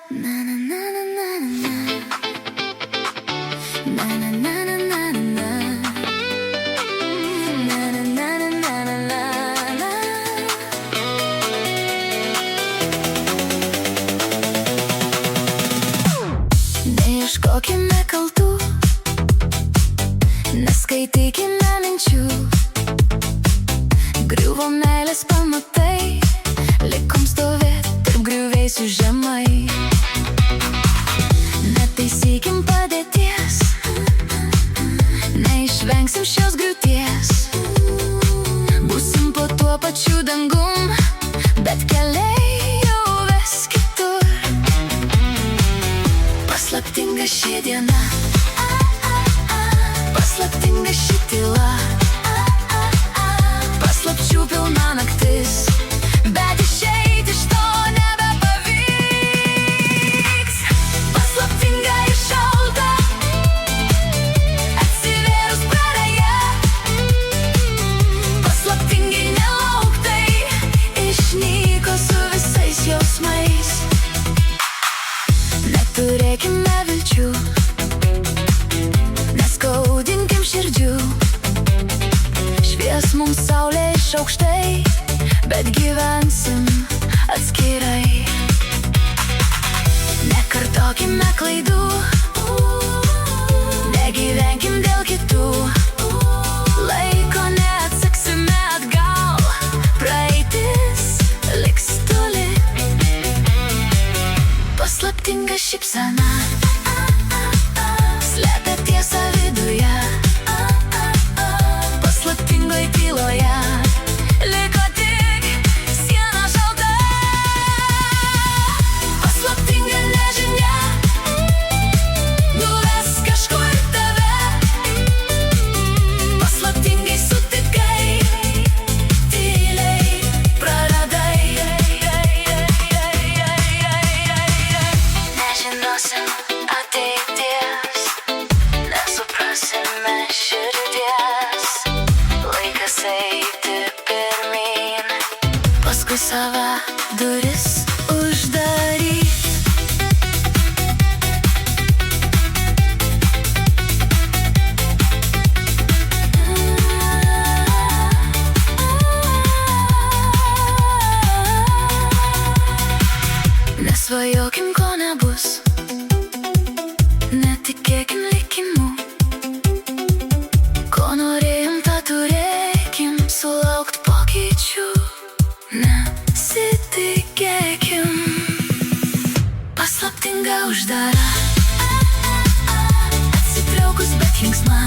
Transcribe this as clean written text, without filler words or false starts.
Neieškokime kaltų, neskaitykime minčių. Griuvo meilės pamatai, likom stovėt tarp griuvėsių žemai. Netaisykim padėties, neišvengsim šios griūties. Būsim po tuo pačiu dangum, bet keliai jau ves kitur. Paslaptinga ši diena, paslaptinga ši tyla, paslapčių pilna naktis, bet išeit iš to nebepavyks. Paslaptinga ir šalta, atsivėrus praraja, paslaptingai nelauktai išnyko su visais jausmais. Neturėkime vilčių, neskaudinkim širdžių. Švies mums saulė iš aukštai, bet gyvensim atskirai. Nekartokime klaidų, negyvenkim dėl kitų. Laiko neatsaksime atgal, praeitis liks toli. Paslaptinga šypsena slepia tiesą viduje, paslaptingoj tyloje liko tik siena šalta. Paslaptinga nežinia nuves kažkur tave, paslaptingai sutikai, tyliai praradai. Nežinosim ateities, nesuprasime širdies. Laikas eiti pirmyn, paskui save duris uždaryt. Nesvajokim, ko nebus, netikėkim likimu. Ko norėjom, tą turėkim, sulaukt pokyčių nesitikėkim. Paslaptinga uždara, atsitraukus bet linksma.